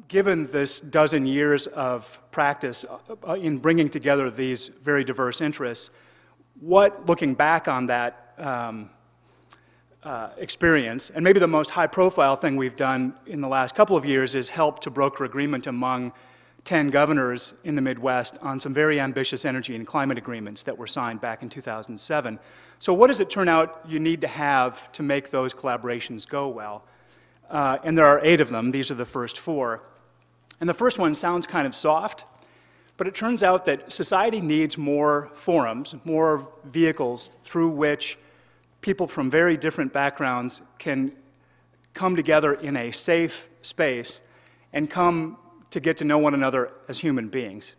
given this dozen years of practice in bringing together these very diverse interests, what, looking back on that experience, and maybe the most high-profile thing we've done in the last couple of years is help to broker agreement among 10 governors in the Midwest on some very ambitious energy and climate agreements that were signed back in 2007. So what does it turn out you need to have to make those collaborations go well? And there are 8 of them. These are the first 4. And the first one sounds kind of soft, but it turns out that society needs more forums, more vehicles through which people from very different backgrounds can come together in a safe space and come to get to know one another as human beings.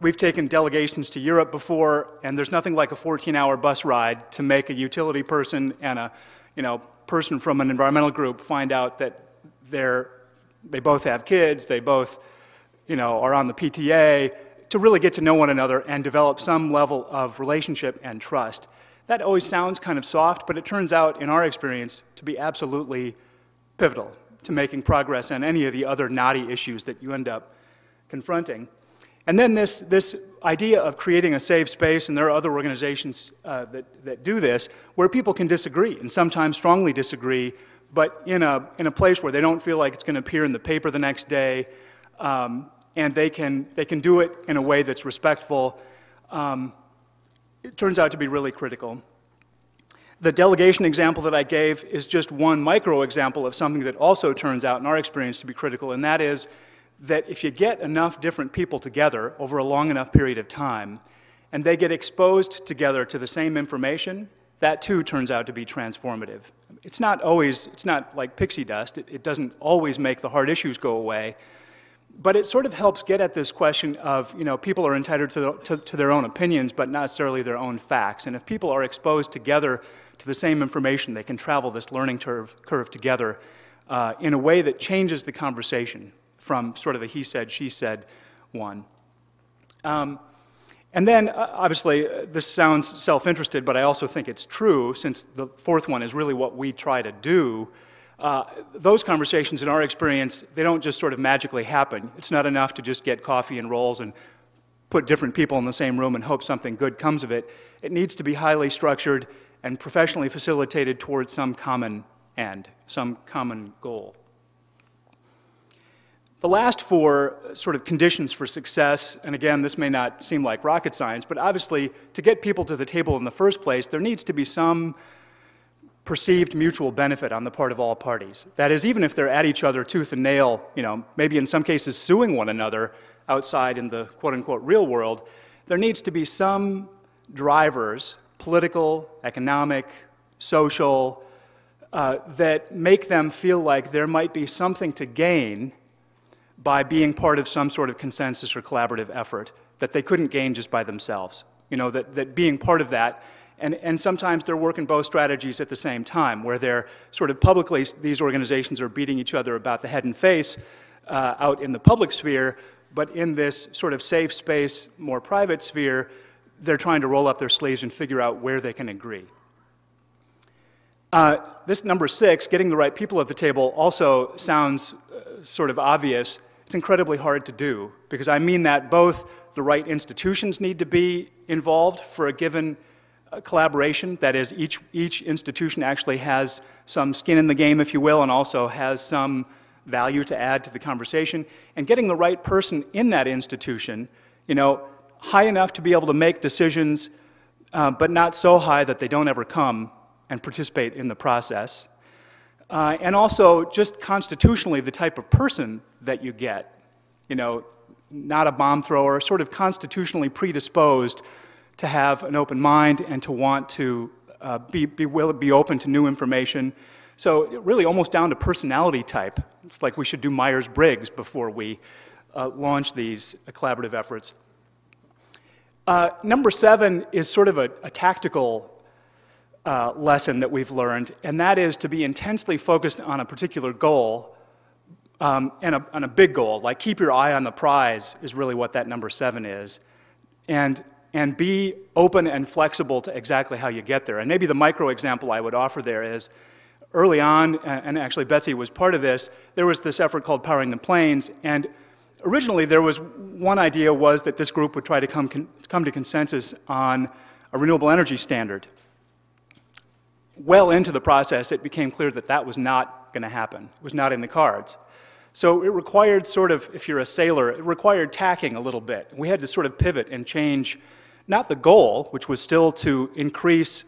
We've taken delegations to Europe before, and there's nothing like a 14-hour bus ride to make a utility person and a person from an environmental group find out that they both have kids, they both are on the PTA, to really get to know one another and develop some level of relationship and trust. That always sounds kind of soft, but it turns out, in our experience, to be absolutely pivotal to making progress on any of the other knotty issues that you end up confronting. And then this idea of creating a safe space, and there are other organizations that do this, where people can disagree, and sometimes strongly disagree, but in a place where they don't feel like it's going to appear in the paper the next day, and they can do it in a way that's respectful. It turns out to be really critical. The delegation example that I gave is just one micro example of something that also turns out in our experience to be critical, and that is that if you get enough different people together over a long enough period of time, and they get exposed together to the same information, that too turns out to be transformative. It's not like pixie dust. It doesn't always make the hard issues go away, but it sort of helps get at this question of, people are entitled to their own opinions, but not necessarily their own facts. And if people are exposed together to the same information, they can travel this learning curve together in a way that changes the conversation from sort of a he said, she said one. And then, obviously, this sounds self-interested, but I also think it's true, since the fourth one is really what we try to do. Those conversations, in our experience, they don't just sort of magically happen. It's not enough to just get coffee and rolls and put different people in the same room and hope something good comes of it. It needs to be highly structured and professionally facilitated towards some common end, some common goal. The last 4 sort of conditions for success, and again, this may not seem like rocket science, but obviously, to get people to the table in the first place, there needs to be some perceived mutual benefit on the part of all parties. That is, even if they're at each other tooth and nail, maybe in some cases suing one another outside in the quote-unquote real world, there needs to be some drivers, political, economic, social, that make them feel like there might be something to gain by being part of some sort of consensus or collaborative effort that they couldn't gain just by themselves. That being part of that, and sometimes they're working both strategies at the same time, where they're sort of publicly, these organizations are beating each other about the head and face out in the public sphere, but in this sort of safe space, more private sphere, they're trying to roll up their sleeves and figure out where they can agree. This number 6, getting the right people at the table, also sounds sort of obvious. It's incredibly hard to do, because I mean that both the right institutions need to be involved for a given collaboration. That is, each institution actually has some skin in the game, if you will, and also has some value to add to the conversation. And getting the right person in that institution, high enough to be able to make decisions, but not so high that they don't ever come and participate in the process. And also, just constitutionally, the type of person that you get, not a bomb thrower, sort of constitutionally predisposed to have an open mind and to want to be open to new information. So really almost down to personality type. It's like we should do Myers-Briggs before we launch these collaborative efforts. Number 7 is sort of a tactical lesson that we've learned, and that is to be intensely focused on a particular goal, and a big goal, like keep your eye on the prize is really what that number 7 is, and be open and flexible to exactly how you get there. And maybe the micro example I would offer there is, early on, and actually Betsy was part of this, there was this effort called Powering the Plains, and originally there was one idea was that this group would try to come to consensus on a renewable energy standard. Well into the process, it became clear that that was not going to happen. It was not in the cards. So it required sort of, if you're a sailor, it required tacking a little bit. We had to sort of pivot and change, not the goal, which was still to increase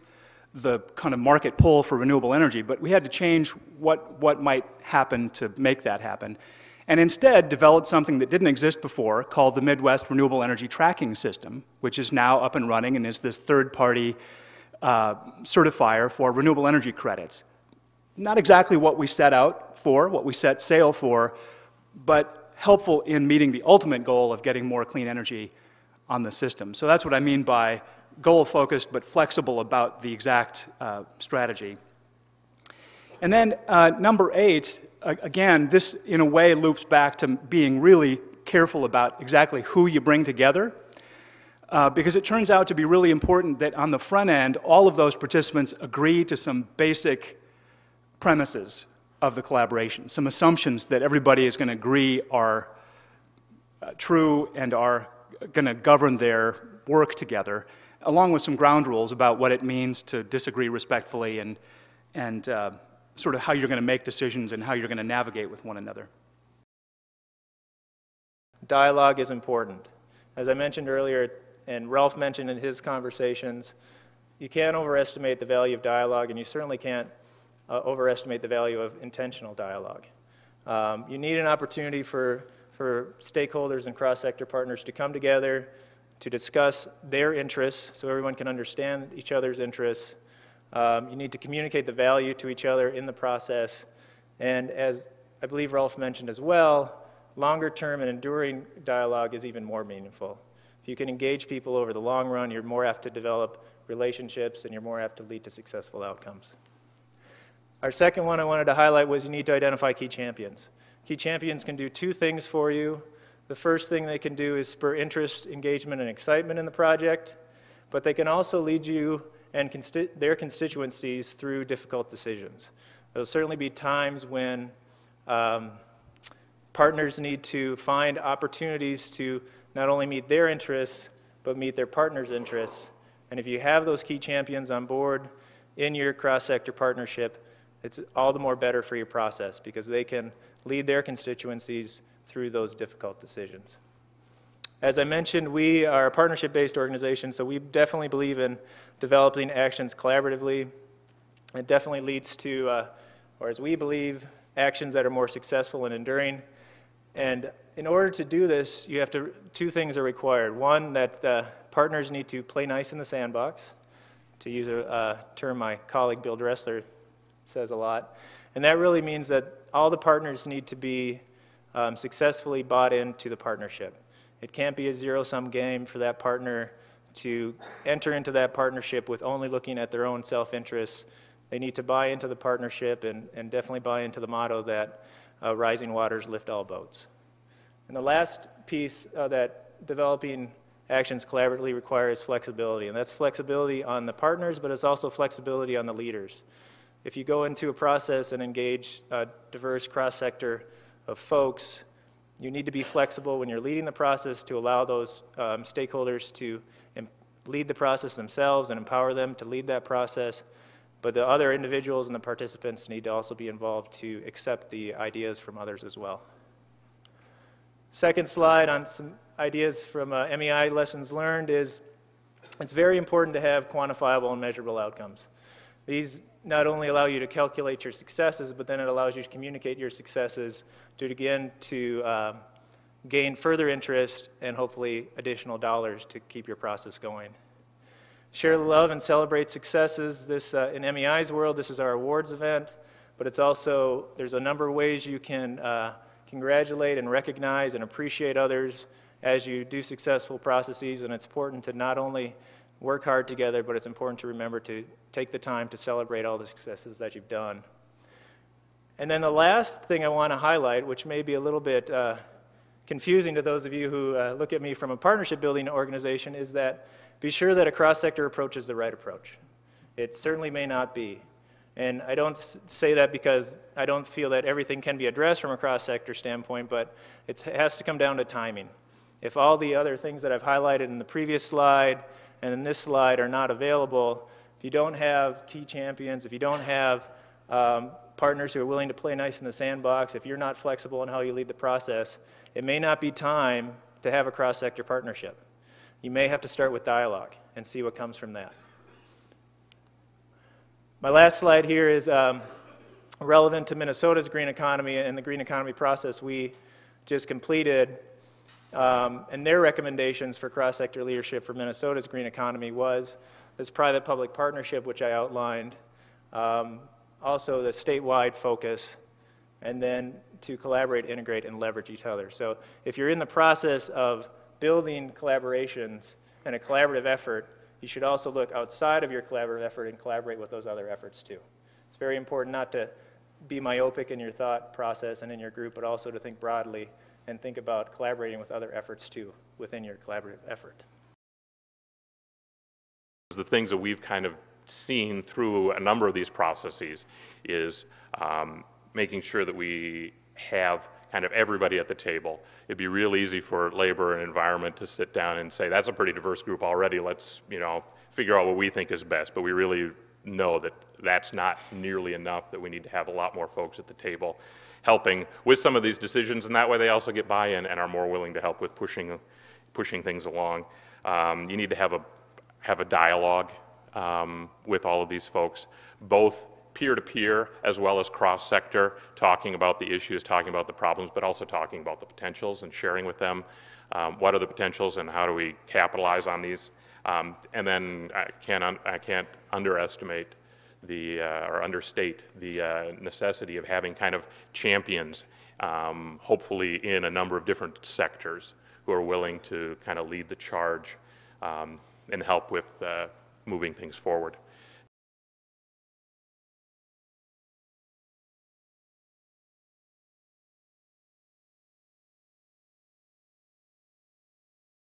the kind of market pull for renewable energy, but we had to change what might happen to make that happen. And instead developed something that didn't exist before called the Midwest Renewable Energy Tracking System, which is now up and running and is this third-party certifier for renewable energy credits. Not exactly what we set out for, what we set sail for, but helpful in meeting the ultimate goal of getting more clean energy on the system. So that's what I mean by goal-focused but flexible about the exact strategy. And then number 8, again, this in a way loops back to being really careful about exactly who you bring together, because it turns out to be really important that on the front end, all of those participants agree to some basic premises of the collaboration, some assumptions that everybody is going to agree are true and are going to govern their work together, along with some ground rules about what it means to disagree respectfully and sort of how you're going to make decisions and how you're going to navigate with one another. Dialogue is important. As I mentioned earlier, and Ralph mentioned in his conversations, you can't overestimate the value of dialogue, and you certainly can't overestimate the value of intentional dialogue. You need an opportunity for stakeholders and cross-sector partners to come together to discuss their interests so everyone can understand each other's interests. You need to communicate the value to each other in the process. And as I believe Ralph mentioned as well, longer-term and enduring dialogue is even more meaningful. If you can engage people over the long run, you're more apt to develop relationships and you're more apt to lead to successful outcomes. Our second one I wanted to highlight was you need to identify key champions. Key champions can do 2 things for you. The first thing they can do is spur interest, engagement, and excitement in the project, but they can also lead you and their constituencies through difficult decisions. There will certainly be times when partners need to find opportunities to not only meet their interests, but meet their partners' interests. And if you have those key champions on board in your cross-sector partnership, it's all the more better for your process because they can lead their constituencies through those difficult decisions. As I mentioned, we are a partnership-based organization, so we definitely believe in developing actions collaboratively. It definitely leads to, or as we believe, actions that are more successful and enduring. And in order to do this, you have to, 2 things are required. One, that partners need to play nice in the sandbox, to use a term my colleague Bill Dressler says a lot. And that really means that all the partners need to be successfully bought into the partnership. It can't be a zero-sum game for that partner to enter into that partnership with only looking at their own self-interests. They need to buy into the partnership and definitely buy into the motto that rising waters lift all boats. And the last piece that developing actions collaboratively requires flexibility, and that's flexibility on the partners, but it's also flexibility on the leaders. If you go into a process and engage a diverse cross-sector of folks, you need to be flexible when you're leading the process to allow those stakeholders to lead the process themselves and empower them to lead that process. But the other individuals and the participants need to also be involved to accept the ideas from others as well. Second slide on some ideas from MEI lessons learned is it's very important to have quantifiable and measurable outcomes. These not only allow you to calculate your successes, but then it allows you to communicate your successes to, again, to gain further interest and hopefully additional dollars to keep your process going. Share the love and celebrate successes. This, in MEI's world, this is our awards event, but it's also, there's a number of ways you can congratulate and recognize and appreciate others as you do successful processes, and it's important to not only work hard together, but it's important to remember to take the time to celebrate all the successes that you've done. And then the last thing I want to highlight, which may be a little bit confusing to those of you who look at me from a partnership building organization, is that be sure that a cross-sector approach is the right approach. It certainly may not be. And I don't say that because I don't feel that everything can be addressed from a cross-sector standpoint, but it has to come down to timing. If all the other things that I've highlighted in the previous slide and in this slide are not available, if you don't have key champions, if you don't have partners who are willing to play nice in the sandbox, if you're not flexible in how you lead the process, it may not be time to have a cross-sector partnership. You may have to start with dialogue and see what comes from that. My last slide here is relevant to Minnesota's green economy and the green economy process we just completed. And their recommendations for cross-sector leadership for Minnesota's green economy was this private-public partnership, which I outlined, also the statewide focus, and then to collaborate, integrate, and leverage each other. So if you're in the process of building collaborations and a collaborative effort, you should also look outside of your collaborative effort and collaborate with those other efforts too. It's very important not to be myopic in your thought process and in your group, but also to think broadly and think about collaborating with other efforts too within your collaborative effort. The things that we've kind of seen through a number of these processes is making sure that we have kind of everybody at the table. It'd be real easy for labor and environment to sit down and say, that's a pretty diverse group already, let's, you know, figure out what we think is best. But we really know that that's not nearly enough, that we need to have a lot more folks at the table helping with some of these decisions, and that way they also get buy-in and are more willing to help with pushing things along. You need to have a dialogue with all of these folks, both peer-to-peer as well as cross-sector, talking about the issues, talking about the problems, but also talking about the potentials and sharing with them what are the potentials and how do we capitalize on these. And then I can't underestimate or understate the necessity of having kind of champions, hopefully in a number of different sectors, who are willing to kind of lead the charge and help with moving things forward.